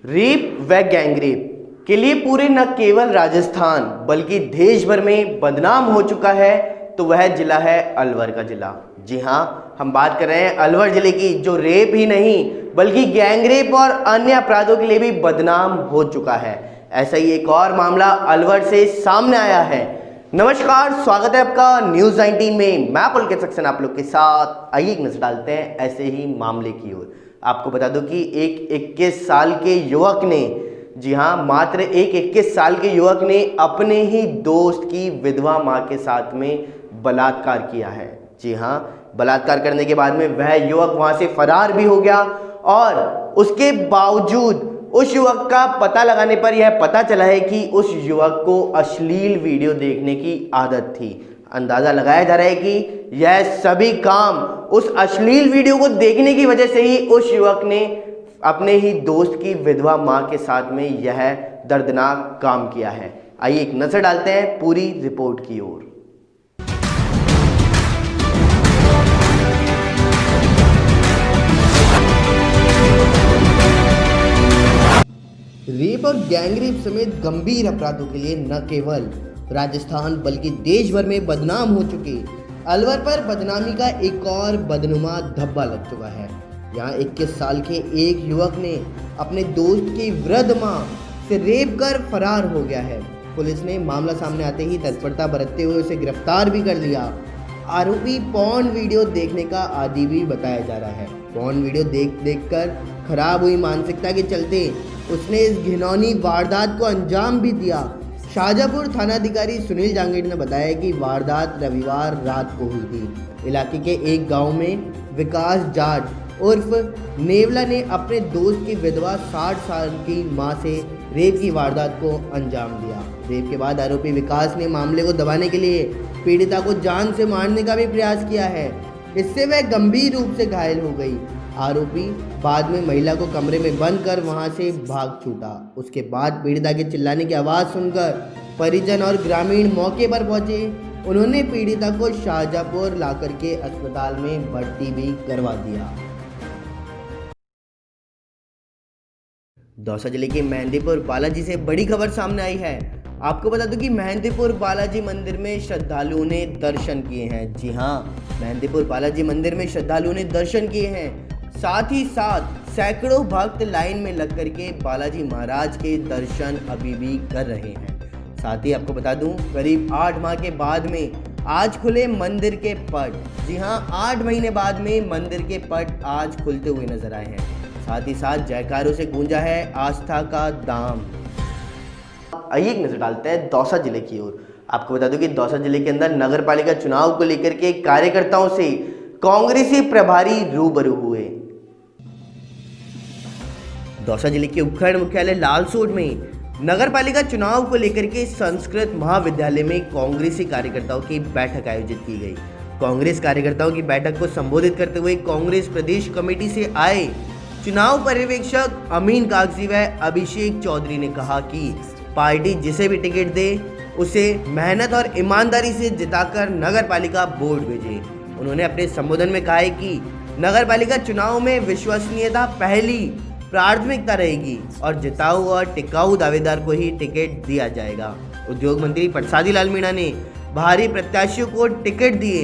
Rape व gangrape के लिए पूरे न केवल राजस्थान बल्कि देश भर में बदनाम हो चुका है तो वह जिला है अलवर का जिला। जी हाँ, हम बात कर रहे हैं अलवर जिले की, जो रेप ही नहीं बल्कि गैंगरेप और अन्य अपराधों के लिए भी बदनाम हो चुका है। ऐसा ही एक और मामला अलवर से सामने आया है। नमस्कार, स्वागत है आपका न्यूज़ 19 में। मैं पुलकित सक्सेना आप लोग के साथ। आइए एक नजर डालते हैं ऐसे ही मामले की ओर। आपको बता दूं कि एक 21 साल के युवक ने, जी हाँ, मात्र एक 21 साल के युवक ने अपने ही दोस्त की विधवा मां के साथ में बलात्कार किया है। जी हाँ, बलात्कार करने के बाद में वह युवक वहां से फरार भी हो गया और उसके बावजूद उस युवक का पता लगाने पर यह पता चला है कि उस युवक को अश्लील वीडियो देखने की आदत थी। अंदाजा लगाया जा रहा है कि यह सभी काम उस अश्लील वीडियो को देखने की वजह से ही उस युवक ने अपने ही दोस्त की विधवा मां के साथ में यह दर्दनाक काम किया है। आइए एक नजर डालते हैं पूरी रिपोर्ट की ओर। रेप और गैंगरेप समेत गंभीर अपराधों के लिए न केवल राजस्थान बल्कि देश भर में बदनाम हो चुके अलवर पर बदनामी का एक और बदनुमा धब्बा लग चुका है। यहाँ 21 साल के एक युवक ने अपने दोस्त की वृद्ध मां से रेप कर फरार हो गया है। पुलिस ने मामला सामने आते ही तत्परता बरतते हुए उसे गिरफ्तार भी कर लिया। आरोपी पॉर्न वीडियो देखने का आदी भी बताया जा रहा है। पॉर्न वीडियो देख कर खराब हुई मानसिकता के चलते उसने इस घिनौनी वारदात को अंजाम भी दिया। शाहजहांपुर थानाधिकारी सुनील जांगीड़ ने बताया कि वारदात रविवार रात को हुई थी। इलाके के एक गांव में विकास जाट उर्फ नेवला ने अपने दोस्त की विधवा 60 साल की मां से रेप की वारदात को अंजाम दिया। रेप के बाद आरोपी विकास ने मामले को दबाने के लिए पीड़िता को जान से मारने का भी प्रयास किया है। इससे वह गंभीर रूप से घायल हो गई। आरोपी बाद में महिला को कमरे में बंद कर वहां से भाग छूटा। उसके बाद पीड़िता के चिल्लाने की आवाज़ सुनकर परिजन और ग्रामीण मौके पर पहुंचे। उन्होंने पीड़िता को शाहजहांपुर लाकर के अस्पताल में भर्ती भी करवा दिया। दौसा जिले के मेहंदीपुर बालाजी से बड़ी खबर सामने आई है। आपको बता दूं कि मेहंदीपुर बालाजी मंदिर में श्रद्धालुओं ने दर्शन किए हैं। जी हाँ, मेहंदीपुर बालाजी मंदिर में श्रद्धालुओं ने दर्शन किए हैं। साथ ही साथ सैकड़ों भक्त लाइन में लग करके बालाजी महाराज के दर्शन अभी भी कर रहे हैं। साथ ही आपको बता दूं, करीब 8 माह के बाद में आज खुले मंदिर के पट। जी हाँ, 8 महीने बाद में मंदिर के पट आज खुलते हुए नजर आए हैं। साथ ही साथ जयकारों से गूंजा है आस्था का दाम। आइए एक नजर डालते हैं दौसा जिले की ओर। आपको बता दूं कि दौसा जिले के अंदर नगर पालिका चुनाव को लेकर के कार्यकर्ताओं से कांग्रेसी प्रभारी रूबरू हुए। दौसा जिले के उपखंड मुख्यालय लालसोट में नगर पालिका चुनाव को लेकर के संस्कृत महाविद्यालय में कांग्रेसी कार्यकर्ताओं की बैठक आयोजित की गई। कांग्रेस कार्यकर्ताओं की बैठक को संबोधित करते हुए कांग्रेस प्रदेश कमेटी से आए चुनाव पर्यवेक्षक अमीन कागजी व अभिषेक चौधरी ने कहा कि पार्टी जिसे भी टिकट दे उसे मेहनत और ईमानदारी से जिताकर नगर पालिका बोर्ड भेजे। उन्होंने अपने संबोधन में कहा है कि नगर पालिका चुनाव में विश्वसनीयता पहली प्राथमिकता रहेगी और जिताऊ और टिकाऊ दावेदार को ही टिकट दिया जाएगा। उद्योग मंत्री प्रसादी लाल मीणा ने बाहरी प्रत्याशियों को टिकट दिए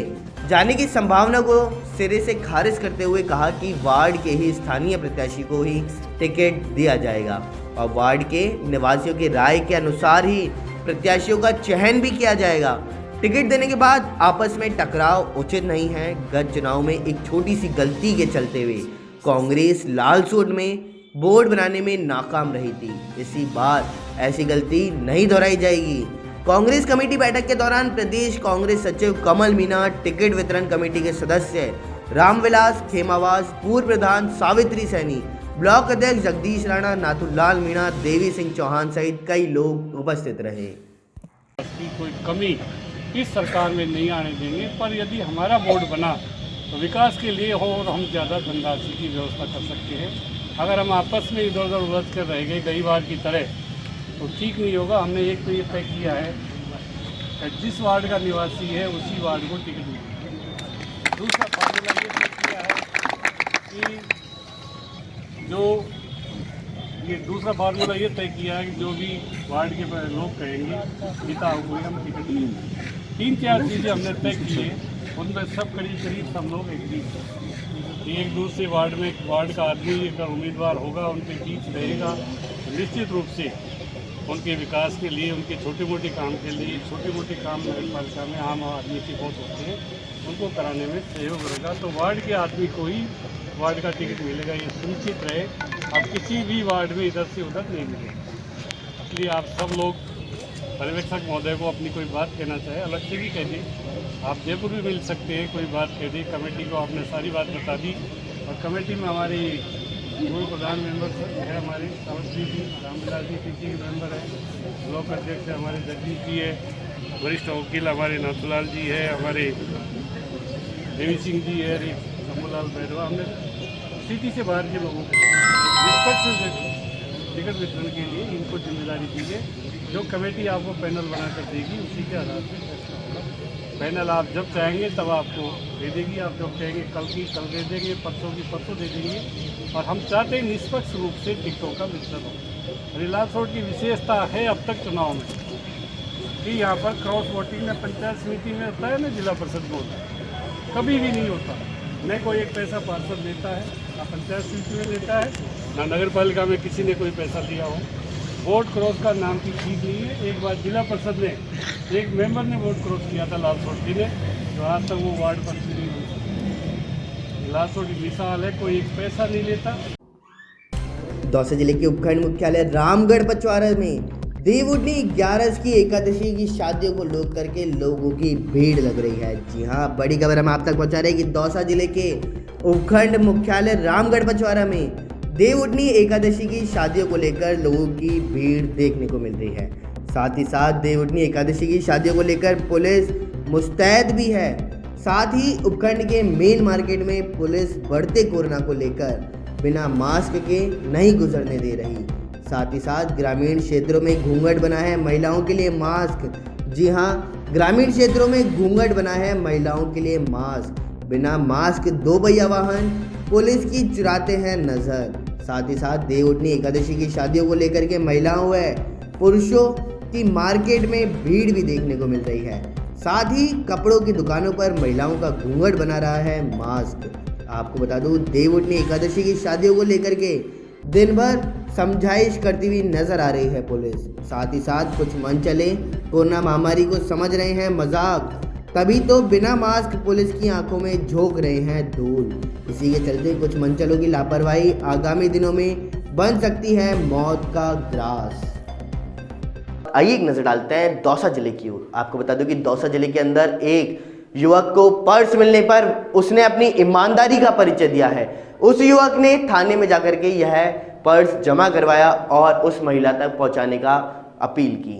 जाने की संभावना को सिरे से खारिज करते हुए कहा कि वार्ड के ही स्थानीय प्रत्याशी को ही टिकट दिया जाएगा और वार्ड के निवासियों की राय के अनुसार ही प्रत्याशियों का चयन भी किया जाएगा। टिकट देने के बाद आपस में टकराव उचित नहीं है। गत चुनाव में एक छोटी सी गलती के चलते हुए कांग्रेस लालसोट में बोर्ड बनाने में नाकाम रही थी। इसी बार ऐसी गलती नहीं दोहराई जाएगी। कांग्रेस कमेटी बैठक के दौरान प्रदेश कांग्रेस सचिव कमल मीणा, टिकट वितरण कमेटी के सदस्य रामविलास खेमावास, पूर्व प्रधान सावित्री सैनी, ब्लॉक अध्यक्ष जगदीश राणा, नाथुलाल मीणा, देवी सिंह चौहान सहित कई लोग उपस्थित रहे। कोई कमी इस सरकार में नहीं आने देंगे, पर यदि हमारा बोर्ड बना तो विकास के लिए हो और हम ज़्यादा धनराशि की व्यवस्था कर सकते हैं। अगर हम आपस में इधर उधर उलझ कर रह गए कई बार की तरह तो ठीक नहीं होगा। हमने एक तो ये तय किया है कि जिस वार्ड का निवासी है उसी वार्ड को टिकट मिलेगी। दूसरा फार्मूला ये तय किया है कि जो ये दूसरा फार्मूला ये तय किया है कि जो भी वार्ड के लोग कहेंगे गीता हुई हम टिकट देंगे। 3-4 चीज़ें हमने तय की है, उनमें सब करीब सब लोग एग्री हैं। एक दूसरे वार्ड में वार्ड का आदमी अगर उम्मीदवार होगा उनके बीच रहेगा तो निश्चित रूप से उनके विकास के लिए, उनके छोटे मोटे काम के लिए, छोटे मोटे काम नगर पालिका में आम आदमी की बहुत होते हैं, उनको कराने में सहयोग रहेगा। तो वार्ड के आदमी को ही वार्ड का टिकट मिलेगा, ये सुनिश्चित रहे। अब किसी भी वार्ड में इधर से उधर नहीं मिलेगा। इसलिए आप सब लोग पर्यवेक्षक महोदय को अपनी कोई बात कहना चाहे अलग से भी कह दें, आप जयपुर भी मिल सकते हैं, कोई बात कह दी। कमेटी को आपने सारी बात बता दी और कमेटी में हमारी पूर्व प्रधान मेंबर है, हमारे सावंतरी जी, रामविलास जी पीसी के मेंबर है, ब्लॉक अध्यक्ष है हमारे जगदीश जी है, वरिष्ठ वकील हमारे नाथूलाल जी है, हमारे देवी सिंह जी है, शंभूलाल बैरवा। हमने सिटी से बाहर के लोगों को निष्पक्ष टिकट वितरण के लिए इनको जिम्मेदारी दी है। जो कमेटी आपको पैनल बनाकर देगी उसी के आधार पर फैसला होगा। पैनल आप जब चाहेंगे तब आपको दे देगी, आप जब कहेंगे कल की कल दे देंगे, परसों की परसों दे देंगे। और हम चाहते हैं निष्पक्ष रूप से टिकटों का वितरण हो। रिलायंस रोड की विशेषता है अब तक चुनाव में कि यहाँ पर क्रॉस वोटिंग में पंचायत समिति में होता है ना, जिला परिषद में होता है, कभी भी नहीं होता। न कोई एक पैसा पार्षद लेता है, ना पंचायत समिति में लेता है, ना नगर पालिका में किसी ने कोई पैसा लिया हो। वोट क्रॉस का नाम की चीज़ नहीं है। एक बार जिला परिषद ने एक मेंबर ने वोट क्रॉस किया था लालसोटी ने, जो आज तक वो वार्ड पर नहीं हो सकी। लालसोटी मिसाल है, कोई एक पैसा नहीं लेता। दौसा जिले के उपखंड मुख्यालय रामगढ़ पचवारा में देवउठनी 11 की एकादशी की शादियों को लोग करके लोगों की भीड़ लग रही है। जी हाँ, बड़ी खबर हम आप तक पहुंचा रहे हैं कि दौसा जिले के उपखंड मुख्यालय रामगढ़ पचवारा में देवउठनी एकादशी की शादियों को लेकर लोगों की भीड़ देखने को मिल रही है। साथ ही साथ देवउठनी एकादशी की शादियों को लेकर पुलिस मुस्तैद भी है। साथ ही उपखंड के मेन मार्केट में पुलिस बढ़ते कोरोना को लेकर बिना मास्क के नहीं गुजरने दे रही। साथ ही साथ ग्रामीण क्षेत्रों में घूंघट बना है महिलाओं के लिए मास्क। जी हाँ, ग्रामीण क्षेत्रों में घूंघट बना है महिलाओं के लिए मास्क। बिना मास्क 2 पहिया वाहन पुलिस की चुराते हैं नजर। साथ ही साथ देवउठनी एकादशी की शादियों को लेकर के महिलाओं व पुरुषों की मार्केट में भीड़ भी देखने को मिल रही है। साथ ही कपड़ों की दुकानों पर महिलाओं का घूंघट बना रहा है मास्क। आपको बता दूं, देवउठनी एकादशी की शादियों को लेकर के दिन भर समझाइश करती हुई नजर आ रही है पुलिस। साथ ही साथ कुछ मंचले कोरोना महामारी को समझ रहे हैं मजाक, तभी तो बिना मास्क पुलिस की आंखों में झोंक रहे हैं धूल। इसी के चलते कुछ मंचलों की लापरवाही आगामी दिनों में बन सकती है मौत का ग्रास। आइए एक नजर डालते हैं दौसा जिले की ओर। आपको बता दूं कि दौसा जिले के अंदर एक युवक को पर्स मिलने पर उसने अपनी ईमानदारी का परिचय दिया है। उस युवक ने थाने में जाकर के यह पर्स जमा करवाया और उस महिला तक पहुंचाने का अपील की।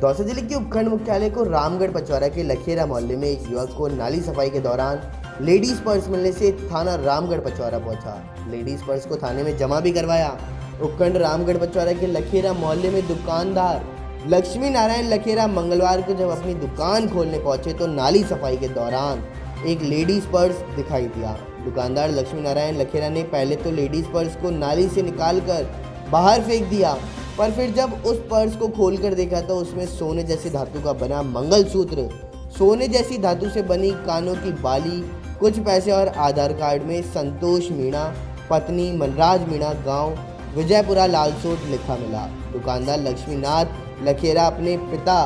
दौसा जिले के उपखंड मुख्यालय को रामगढ़ पचवारा के लखेरा मोहल्ले में एक युवक को नाली सफाई के दौरान लेडीज पर्स मिलने से थाना रामगढ़ पचवारा पहुंचा। लेडीज पर्स को थाने में जमा भी करवाया। उपखंड रामगढ़ पचवारा के लखेरा मोहल्ले में दुकानदार लक्ष्मी नारायण लखेरा मंगलवार को जब अपनी दुकान खोलने पहुंचे तो नाली सफाई के दौरान एक लेडीज पर्स दिखाई दिया। दुकानदार लक्ष्मी नारायण लखेरा ने पहले तो लेडीज पर्स को नाली से निकालकर बाहर फेंक दिया, पर फिर जब उस पर्स को खोलकर देखा तो उसमें सोने जैसी धातु का बना मंगलसूत्र, सोने जैसी धातु से बनी कानों की बाली, कुछ पैसे और आधार कार्ड में संतोष मीणा पत्नी मनराज मीणा गांव विजयपुरा लालसोट लिखा मिला। दुकानदार लक्ष्मीनाथ लखेरा अपने पिता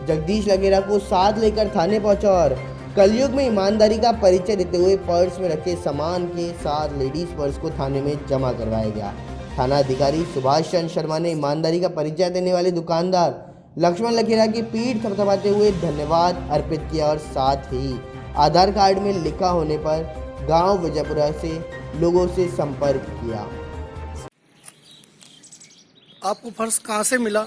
जगदीश लखेरा को साथ लेकर थाने पहुंचा और कलयुग में ईमानदारी का परिचय देते हुए पर्स में रखे सामान के साथ लेडीज पर्स को थाने में जमा करवाया गया। थाना अधिकारी सुभाष चंद्र शर्मा ने ईमानदारी का परिचय देने वाले दुकानदार लक्ष्मण लखेरा की पीठ थपथपाते हुए धन्यवाद अर्पित किया और साथ ही आधार कार्ड में लिखा होने पर गांव विजयपुरा से लोगों से संपर्क किया। आपको पर्स कहाँ से मिला?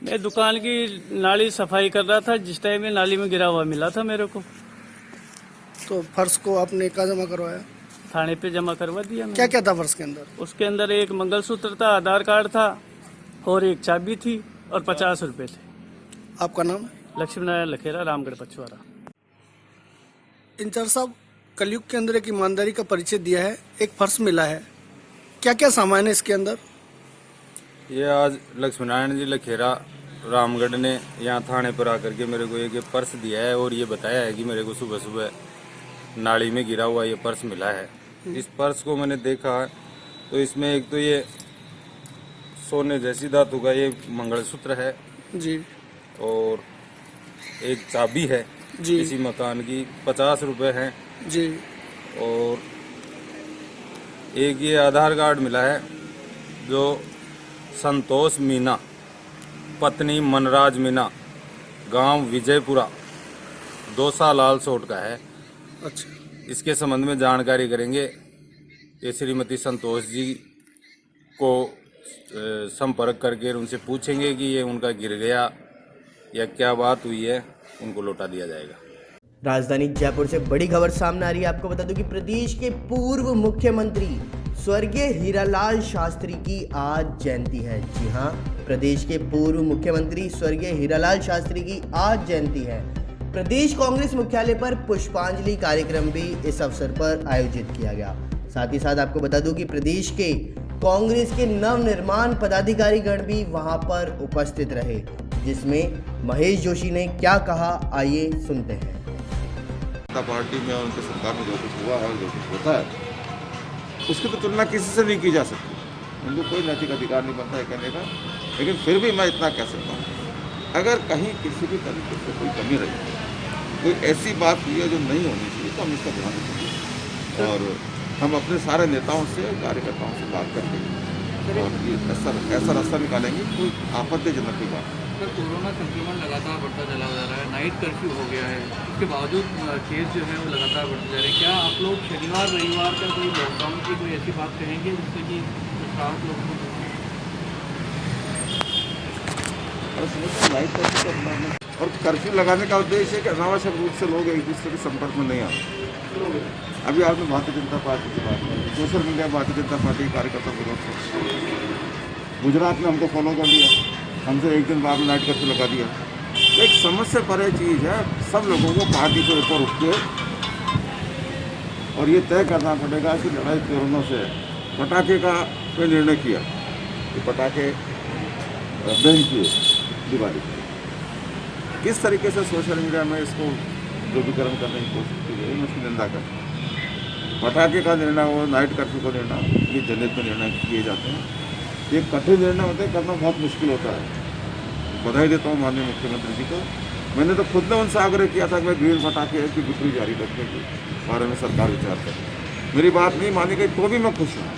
मैं दुकान की नाली सफाई कर रहा था, जिस टाइम में नाली में गिरा हुआ मिला था मेरे को। तो पर्स को आपने कहाँ जमा करवाया? थाने पे जमा करवा दिया मैंने। क्या क्या था पर्स के अंदर? उसके अंदर एक मंगलसूत्र था, आधार कार्ड था और एक चाबी थी और 50 रुपए थे। आपका नाम? लक्ष्मी नारायण लखेरा, रामगढ़ पचवारा। इंचार्ज साहब, कलयुग के अंदर एक ईमानदारी का परिचय दिया है, एक पर्स मिला है, क्या क्या सामान है इसके अंदर? ये आज लक्ष्मीनारायण जी लखेरा रामगढ़ ने यहाँ थाने पर आकर के मेरे को एक पर्स दिया है और ये बताया है कि मेरे को सुबह सुबह नाली में गिरा हुआ ये पर्स मिला है। इस पर्स को मैंने देखा तो इसमें एक तो ये सोने जैसी धातु का ये मंगलसूत्र है जी और एक चाबी है जी किसी मकान की, 50 रुपए हैं जी और एक ये आधार कार्ड मिला है जो संतोष मीना पत्नी मनराज मीना गांव विजयपुरा दोसा लाल सोट का है। अच्छा इसके संबंध में जानकारी करेंगे। ये श्रीमती संतोष जी को संपर्क करके उनसे पूछेंगे कि ये उनका गिर गया या क्या बात हुई है, उनको लौटा दिया जाएगा। राजधानी जयपुर से बड़ी खबर सामने आ रही है। आपको बता दूं कि प्रदेश के पूर्व मुख्यमंत्री स्वर्गीय हीरालाल शास्त्री की आज जयंती है। जी हां, प्रदेश के पूर्व मुख्यमंत्री स्वर्गीय हीरालाल शास्त्री की आज जयंती है। प्रदेश कांग्रेस मुख्यालय पर पुष्पांजलि कार्यक्रम भी इस अवसर पर आयोजित किया गया। साथ ही साथ आपको बता दूं कि प्रदेश के कांग्रेस के नवनिर्माण पदाधिकारी गण भी वहां पर उपस्थित रहे, जिसमें महेश जोशी ने क्या कहा, आइए सुनते हैं। पार्टी में और उनके सरकार में जो कुछ हुआ है, जो कुछ होता है, उसकी तो तुलना किसी से नहीं की जा सकती। उनको कोई नैतिक अधिकार नहीं बनता है कहने का, लेकिन फिर भी मैं इतना कह सकता हूँ, अगर कहीं किसी भी तरीके से कोई कमी रही, कोई ऐसी बात हुई है जो नहीं होनी चाहिए, तो हम इसका ध्यान रखेंगे और हम अपने सारे नेताओं से, कार्यकर्ताओं से बात करके और ये ऐसा रास्ता निकालेंगे कोई आपत्तिजनक की बात। सर, कोरोना संक्रमण लगातार बढ़ता चला जा रहा है, नाइट कर्फ्यू हो गया है, उसके बावजूद केस जो है वो लगातार बढ़ते जा रहे हैं। क्या आप लोग शनिवार रविवार का कोई लॉकडाउन की कोई ऐसी बात कहेंगे जिससे कि राहत लोगों को? नाइट कर्फ्यू और कर्फ्यू लगाने का उद्देश्य है कि अनावश्यक रूप से लोग एक दूसरे के संपर्क में नहीं आते। अभी आपने भारतीय जनता पार्टी की बात की, social media Bharatiya Janata party के कार्यकर्ता विरोध से गुजरात में हमको फॉलो कर लिया, हमसे एक दिन बाद नाइट कर्फ्यू लगा दिया। एक समझ से परे चीज़ है, सब लोगों को पार्टी के ऊपर उठ के और ये तय करना पड़ेगा कि लड़ाई कोरोना से पटाखे का कोई निर्णय किया कि पटाखे बैन किए दिवाली, किस तरीके से सोशल मीडिया में इसको ध्रुवीकरण करने की कोशिश की गई, मैं उसकी निंदा करता हूँ। पटाखे का निर्णय हो, नाइट कर्फ्यू का निर्णय, ये जनहित में निर्णय किए जाते हैं। ये कठिन निर्णय होते हैं, करना बहुत मुश्किल होता है। बधाई देता हूँ माननीय मुख्यमंत्री जी को। मैंने तो खुद ने उनसे आग्रह किया था कि मैं ग्रीन पटाखे की बिक्री जारी रखने के बारे में सरकार विचार करे। मेरी बात नहीं मानी गई तो भी मैं खुश हूँ।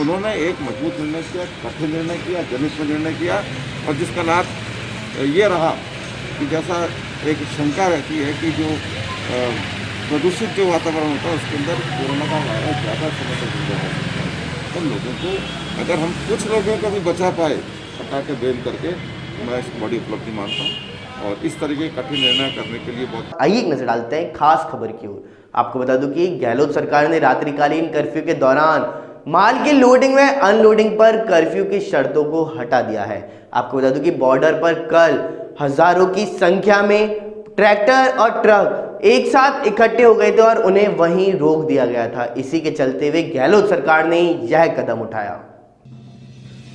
उन्होंने एक मजबूत निर्णय किया, कठिन निर्णय किया, जनहित में निर्णय किया और जिसका लाभ ये रहा कि जैसा एक शंका रहती है कि जो प्रदूषित जो वातावरण होता है उसके अंदर कोरोना का वायरस ज़्यादा समय तक जिंदा रह सकता है। तो लोगों को, अगर हम कुछ लोगों को भी बचा पाए पटाखे बैन करके, मैं इसको बड़ी उपलब्धि मानता हूँ और इस तरीके कठिन निर्णय करने के लिए बहुत। आइए एक नजर डालते हैं खास खबर की ओर। आपको बता दूं कि गहलोत सरकार ने रात्रिकालीन कर्फ्यू के दौरान माल की लोडिंग व अनलोडिंग पर कर्फ्यू की शर्तों को हटा दिया है। आपको बता दूं कि बॉर्डर पर कल हजारों की संख्या में ट्रैक्टर और ट्रक एक साथ इकट्ठे हो गए थे और उन्हें वहीं रोक दिया गया था। इसी के चलते हुए गहलोत सरकार ने यह कदम उठाया।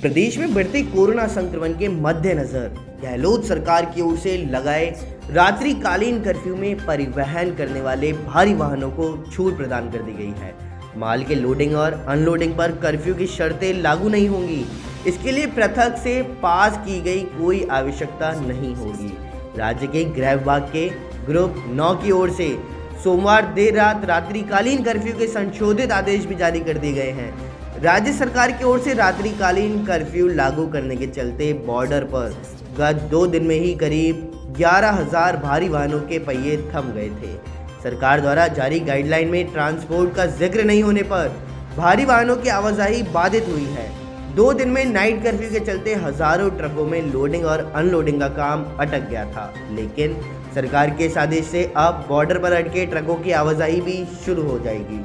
प्रदेश में बढ़ते कोरोना संक्रमण के मद्देनजर गहलोत सरकार की ओर से लगाए रात्रिकालीन कर्फ्यू में परिवहन करने वाले भारी वाहनों को छूट प्रदान कर दी गई है। माल के लोडिंग और अनलोडिंग पर कर्फ्यू की शर्तें लागू नहीं होंगी। इसके लिए पृथक से पास की गई कोई आवश्यकता नहीं होगी। राज्य के गृह विभाग के ग्रुप 9 की ओर से सोमवार देर रात रात्रिकालीन कर्फ्यू के संशोधित आदेश भी जारी कर दिए गए हैं। राज्य सरकार की ओर से रात्रिकालीन कर्फ्यू लागू करने के चलते बॉर्डर पर गत 2 दिन में ही करीब 11,000 भारी वाहनों के पहिए थम गए थे। सरकार द्वारा जारी गाइडलाइन में ट्रांसपोर्ट का जिक्र नहीं होने पर भारी वाहनों की आवाजाही बाधित हुई है। 2 दिन में नाइट कर्फ्यू के चलते हजारों ट्रकों में लोडिंग और अनलोडिंग का काम अटक गया था, लेकिन सरकार के इस आदेश से अब बॉर्डर पर अटके ट्रकों की आवाजाही भी शुरू हो जाएगी।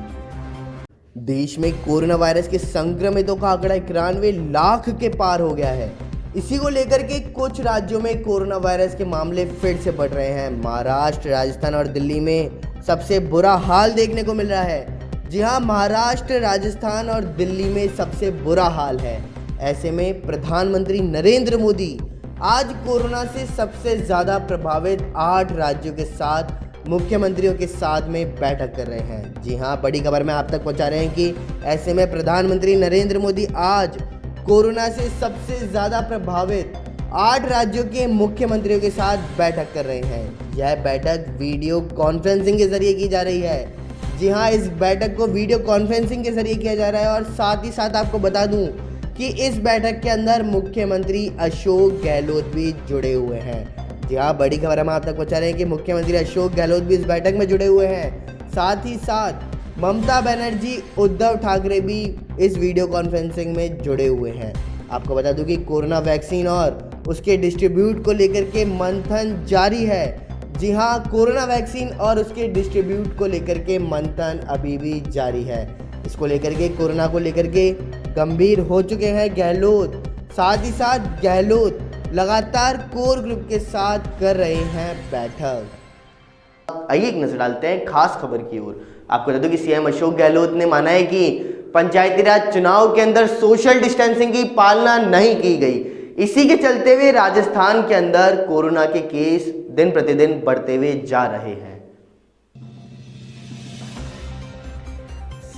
देश में कोरोना वायरस के संक्रमितों का आंकड़ा 91 लाख के पार हो गया है। इसी को लेकर के कुछ राज्यों में कोरोना वायरस के मामले फिर से बढ़ रहे हैं। महाराष्ट्र, राजस्थान और दिल्ली में सबसे बुरा हाल देखने को मिल रहा है। जी हाँ, महाराष्ट्र, राजस्थान और दिल्ली में सबसे बुरा हाल है। ऐसे में प्रधानमंत्री नरेंद्र मोदी आज कोरोना से सबसे ज़्यादा प्रभावित 8 राज्यों के साथ मुख्यमंत्रियों के साथ में बैठक कर रहे हैं। जी हाँ, बड़ी खबर में आप तक पहुंचा रहे हैं कि ऐसे में प्रधानमंत्री नरेंद्र मोदी आज कोरोना से सबसे ज़्यादा प्रभावित 8 राज्यों के मुख्यमंत्रियों के साथ बैठक कर रहे हैं। यह बैठक वीडियो कॉन्फ्रेंसिंग के जरिए की जा रही है। जी हाँ, इस बैठक को वीडियो कॉन्फ्रेंसिंग के जरिए किया जा रहा है और साथ ही साथ आपको बता दूं कि इस बैठक के अंदर मुख्यमंत्री अशोक गहलोत भी जुड़े हुए हैं। जी हाँ, बड़ी खबर हम आप तक पहुंचा रहे हैं कि मुख्यमंत्री अशोक गहलोत भी इस बैठक में जुड़े हुए हैं। साथ ही साथ ममता बनर्जी, उद्धव ठाकरे भी इस वीडियो कॉन्फ्रेंसिंग में जुड़े हुए हैं। आपको बता दूं कि कोरोना वैक्सीन और उसके डिस्ट्रीब्यूट को लेकर के मंथन जारी है। जी हाँ, कोरोना वैक्सीन और उसके डिस्ट्रीब्यूट को लेकर के मंथन अभी भी जारी है। इसको लेकर के, कोरोना को लेकर के गंभीर हो चुके हैं गहलोत। साथ ही साथ गहलोत लगातार कोर ग्रुप के साथ कर रहे हैं बैठक। आइए एक नजर डालते हैं खास खबर की ओर। आपको बता दूं कि सीएम अशोक गहलोत ने माना है कि पंचायती राज चुनाव के अंदर सोशल डिस्टेंसिंग की पालना नहीं की गई। इसी के चलते हुए राजस्थान के अंदर कोरोना के केस दिन प्रतिदिन बढ़ते हुए जा रहे हैं।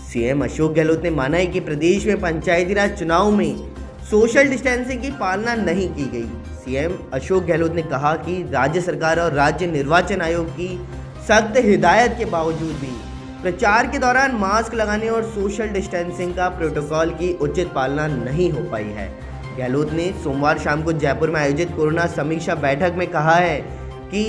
सीएम अशोक गहलोत ने माना है कि प्रदेश में पंचायती राज चुनाव में सोशल डिस्टेंसिंग की पालना नहीं की गई। सीएम अशोक गहलोत ने कहा कि राज्य सरकार और राज्य निर्वाचन आयोग की सख्त हिदायत के बावजूद भी प्रचार के दौरान मास्क लगाने और सोशल डिस्टेंसिंग का प्रोटोकॉल की उचित पालना नहीं हो पाई है। गहलोत ने सोमवार शाम को जयपुर में आयोजित कोरोना समीक्षा बैठक में कहा है कि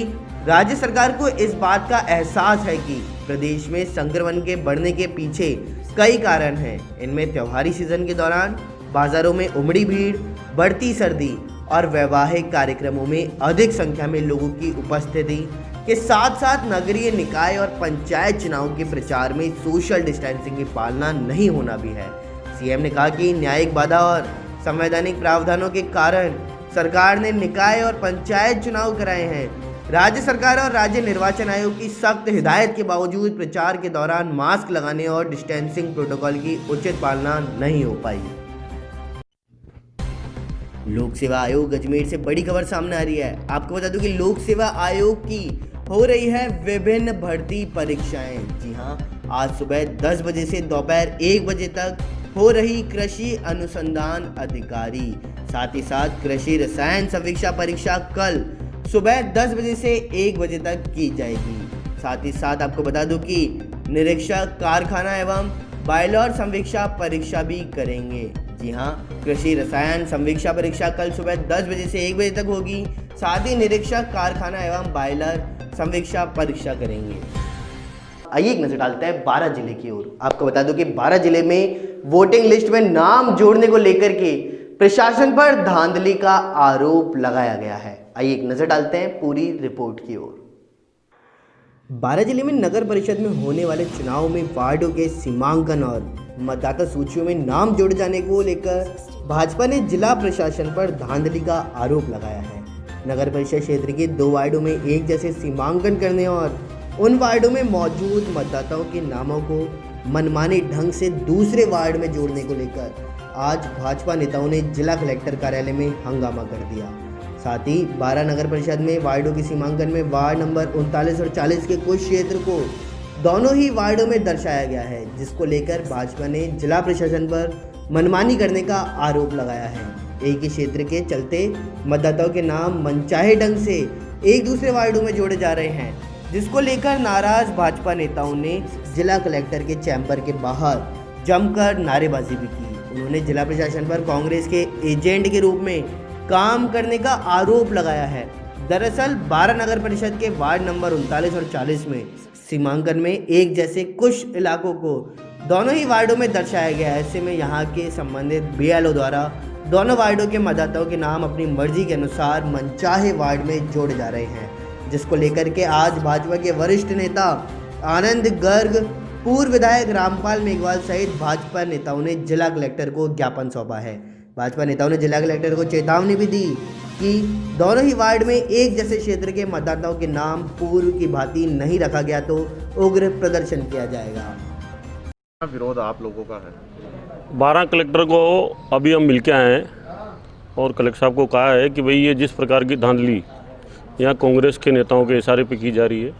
राज्य सरकार को इस बात का एहसास है कि प्रदेश में संक्रमण के बढ़ने के पीछे कई कारण हैं। इनमें त्योहारी सीजन के दौरान बाजारों में उमड़ी भीड़, बढ़ती सर्दी और वैवाहिक कार्यक्रमों में अधिक संख्या में लोगों की उपस्थिति के साथ साथ नगरीय निकाय और पंचायत चुनाव के प्रचार में सोशल डिस्टेंसिंग की पालना नहीं होना भी है। सीएम ने कहा कि न्यायिक बाधा और संवैधानिक प्रावधानों के कारण सरकार ने निकाय और पंचायत चुनाव कराए हैं। राज्य सरकार और राज्य निर्वाचन आयोग की सख्त हिदायत के बावजूद प्रचार के दौरान मास्क लगाने और डिस्टेंसिंग प्रोटोकॉल की उचित पालना नहीं हो पाई। लोक सेवा आयोग अजमेर से बड़ी खबर सामने आ रही है। आपको बता दूं कि लोक सेवा आयोग की हो रही है विभिन्न भर्ती परीक्षाएं। जी हां, आज सुबह 10 बजे से दोपहर 1 बजे तक हो रही कृषि अनुसंधान अधिकारी, साथ ही साथ कृषि रसायन समीक्षा परीक्षा कल सुबह 10 बजे से 1 बजे तक की जाएगी। साथ ही साथ आपको बता दूं कि निरीक्षक कारखाना एवं बायलर समीक्षा परीक्षा भी करेंगे। जी हाँ, कृषि रसायन समीक्षा परीक्षा कल सुबह 10 बजे से 1 बजे तक होगी। साथ ही निरीक्षक कारखाना एवं बायलर समीक्षा परीक्षा करेंगे। आइए एक नजर डालते हैं 12 जिले की ओर। आपको बता दूं कि 12 जिले में वोटिंग लिस्ट में नाम जोड़ने को लेकर के प्रशासन पर धांधली का आरोप लगाया गया है। आइए एक नजर डालते हैं पूरी रिपोर्ट की ओर। 12 जिले में नगर परिषद में होने वाले चुनाव में वार्डों के सीमांकन और मतदाता सूचियों में नाम जोड़े जाने को लेकर भाजपा ने जिला प्रशासन पर धांधली का आरोप लगाया है। नगर परिषद क्षेत्र के 2 वार्डों में एक जैसे सीमांकन करने और उन वार्डों में मौजूद मतदाताओं के नामों को मनमाने ढंग से दूसरे वार्ड में जोड़ने को लेकर आज भाजपा नेताओं ने जिला कलेक्टर कार्यालय में हंगामा कर दिया। साथ ही 12 नगर परिषद में वार्डों के सीमांकन में वार्ड नंबर 39 और 40 के कुछ क्षेत्र को दोनों ही वार्डों में दर्शाया गया है, जिसको लेकर भाजपा ने जिला प्रशासन पर मनमानी करने का आरोप लगाया है। एक ही क्षेत्र के चलते मतदाताओं के नाम मनचाहे ढंग से एक दूसरे वार्डों में जोड़े जा रहे हैं, जिसको लेकर नाराज भाजपा नेताओं ने जिला कलेक्टर के चैम्बर के बाहर जमकर नारेबाजी भी की। उन्होंने जिला प्रशासन पर कांग्रेस के एजेंट के रूप में काम करने का आरोप लगाया है। दरअसल 12 नगर परिषद के वार्ड नंबर 39 और 40 में सीमांकन में एक जैसे कुछ इलाकों को दोनों ही वार्डों में दर्शाया गया है। ऐसे में यहाँ के संबंधित बीएलओ द्वारा दोनों वार्डों के मतदाताओं के नाम अपनी मर्जी के अनुसार मनचाहे वार्ड में जोड़े जा रहे हैं, जिसको लेकर के आज भाजपा के वरिष्ठ नेता आनंद गर्ग, पूर्व विधायक रामपाल मेघवाल सहित भाजपा नेताओं ने जिला कलेक्टर को ज्ञापन सौंपा है। भाजपा नेताओं ने जिला कलेक्टर को चेतावनी भी दी कि दोनों ही वार्ड में एक जैसे क्षेत्र के मतदाताओं के नाम पूर्व की भांति नहीं रखा गया तो उग्र प्रदर्शन किया जाएगा। विरोध आप लोगों का है? 12 कलेक्टर को अभी हम मिल के आए हैं और कलेक्टर साहब को कहा है कि भाई ये जिस प्रकार की धांधली यहाँ कांग्रेस के नेताओं के इशारे पे की जा रही है,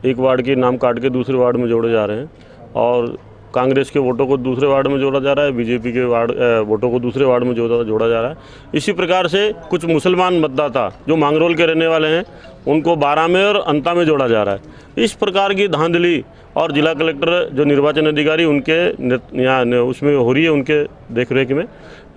एक वार्ड के नाम काट के दूसरे वार्ड में जोड़े जा रहे हैं और कांग्रेस के वोटों को दूसरे वार्ड में जोड़ा जा रहा है, बीजेपी के वोटों को दूसरे वार्ड में जोड़ा जा रहा है। इसी प्रकार से कुछ मुसलमान मतदाता जो मांगरोल के रहने वाले हैं उनको 12 में और अंता में जोड़ा जा रहा है। इस प्रकार की धांधली और जिला कलेक्टर जो निर्वाचन अधिकारी उनके यहाँ उसमें हो रही है, उनके देखरेख में,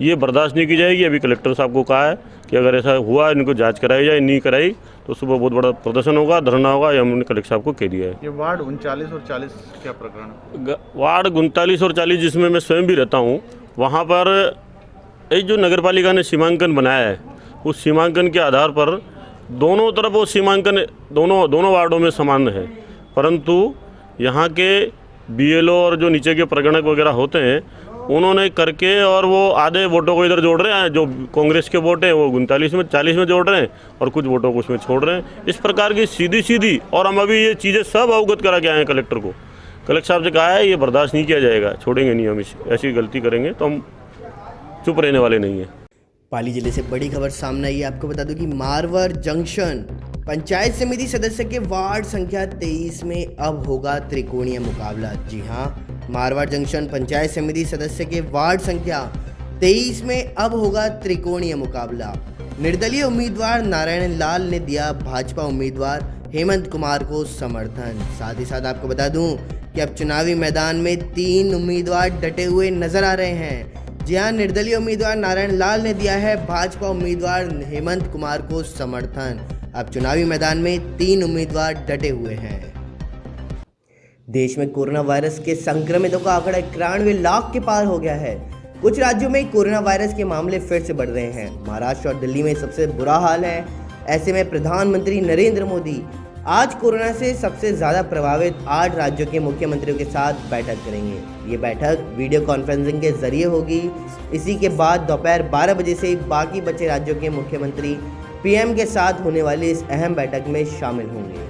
ये बर्दाश्त नहीं की जाएगी। अभी कलेक्टर साहब को कहा है कि अगर ऐसा हुआ इनको जांच कराई जाए, नहीं कराई तो सुबह बहुत बड़ा प्रदर्शन होगा, धरना होगा, ये हमने कलेक्टर साहब को कह दिया है। ये वार्ड 39 और 40 क्या प्रकरण? वार्ड 39 और 40 जिसमें मैं स्वयं भी रहता हूँ, वहाँ पर एक जो नगर पालिका ने सीमांकन बनाया है, उस सीमांकन के आधार पर दोनों तरफ वो सीमांकन दोनों वार्डों में समान है, परंतु यहाँ के बीएलओ और जो नीचे के प्रगणक वगैरह होते हैं उन्होंने करके और वो आधे वोटों को इधर जोड़ रहे हैं, जो कांग्रेस के वोट हैं वो 39 में 40 में जोड़ रहे हैं और कुछ वोटों को उसमें छोड़ रहे हैं। इस प्रकार की सीधी और हम अभी ये चीज़ें सब अवगत करा के आए हैं कलेक्टर को। कलेक्टर साहब से कहा है ये बर्दाश्त नहीं किया जाएगा, छोड़ेंगे नहीं हम, ऐसी गलती करेंगे तो हम चुप रहने वाले नहीं हैं। पाली जिले से बड़ी खबर सामने आई है। आपको बता दूं कि मारवर जंक्शन पंचायत समिति सदस्य के वार्ड संख्या 23 में अब होगा त्रिकोणीय मुकाबला। जी हां, मारवर जंक्शन पंचायत समिति सदस्य के वार्ड संख्या 23 में अब होगा त्रिकोणीय मुकाबला। निर्दलीय उम्मीदवार नारायण लाल ने दिया भाजपा उम्मीदवार हेमंत कुमार को समर्थन। साथ ही साथ आपको बता दूं कि अब चुनावी मैदान में 3 उम्मीदवार डटे हुए नजर आ रहे हैं। जी हाँ, निर्दलीय उम्मीदवार नारायण लाल ने दिया है भाजपा उम्मीदवार हेमंत कुमार को समर्थन। अब चुनावी मैदान में 3 उम्मीदवार डटे हुए हैं। देश में कोरोना वायरस के संक्रमितों का आंकड़ा 91 लाख के पार हो गया है। कुछ राज्यों में कोरोना वायरस के मामले फिर से बढ़ रहे हैं। महाराष्ट्र और दिल्ली में सबसे बुरा हाल है। ऐसे में प्रधानमंत्री नरेंद्र मोदी आज कोरोना से सबसे ज़्यादा प्रभावित 8 राज्यों के मुख्यमंत्रियों के साथ बैठक करेंगे। ये बैठक वीडियो कॉन्फ्रेंसिंग के जरिए होगी। इसी के बाद दोपहर 12 बजे से बाकी बचे राज्यों के मुख्यमंत्री पीएम के साथ होने वाली इस अहम बैठक में शामिल होंगे।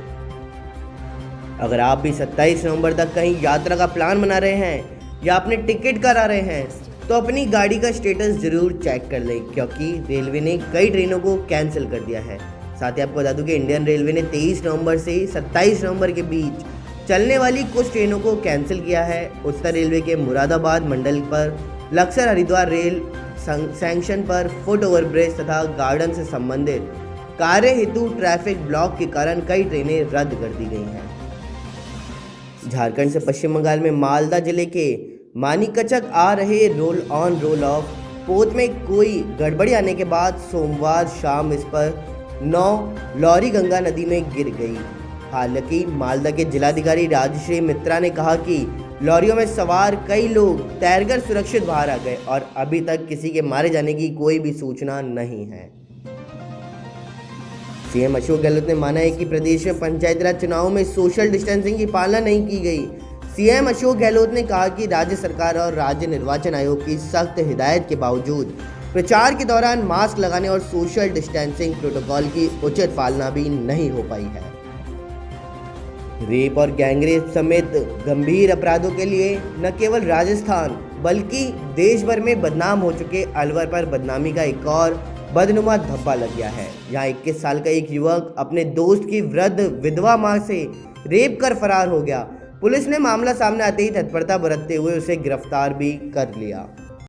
अगर आप भी 27 नवंबर तक कहीं यात्रा का प्लान बना रहे हैं या अपने टिकट करा रहे हैं तो अपनी गाड़ी का स्टेटस जरूर चेक कर लें, क्योंकि रेलवे ने कई ट्रेनों को कैंसिल कर दिया है। साथ ही आपको बता दूं कि इंडियन रेलवे ने 23 नवंबर से 27 नवंबर के बीच चलने वाली कुछ ट्रेनों को कैंसिल किया है। उत्तर रेलवे के मुरादाबाद मंडल पर लक्सर हरिद्वार रेल सैंक्शन पर फुट ओवर ब्रिज तथा गार्डन से संबंधित कार्य हेतु ट्रैफिक ब्लॉक के कारण कई ट्रेनें रद्द कर दी गई हैं। झारखंड से पश्चिम बंगाल में मालदा जिले के मानिकचक आ रहे रोल ऑन रोल ऑफ पोत में कोई गड़बड़ी आने के बाद सोमवार शाम इस पर 9 लॉरी गंगा नदी में गिर गई। हालांकि मालदा के जिलाधिकारी राजश्री मित्रा ने कहा कि लॉरियों में सवार कई लोग तैरकर सुरक्षित बाहर आ गए और अभी तक किसी के मारे जाने की कोई भी सूचना नहीं है। सीएम अशोक गहलोत ने माना है कि प्रदेश में पंचायती राज चुनाव में सोशल डिस्टेंसिंग की पालना नहीं की गई। सीएम अशोक गहलोत ने कहा कि राज्य सरकार और राज्य निर्वाचन आयोग की सख्त हिदायत के बावजूद प्रचार के दौरान मास्क लगाने और सोशल डिस्टेंसिंग प्रोटोकॉल की उचित पालना भी नहीं हो पाई है। रेप और गैंगरेप समेत गंभीर अपराधों के लिए न केवल राजस्थान बल्कि देश भर में बदनाम हो चुके अलवर पर बदनामी का एक और बदनुमा धब्बा लग गया है। यहाँ 21 साल का एक युवक अपने दोस्त की वृद्ध विधवा मां से रेप कर फरार हो गया। पुलिस ने मामला सामने आते ही तत्परता बरतते हुए उसे गिरफ्तार भी कर लिया।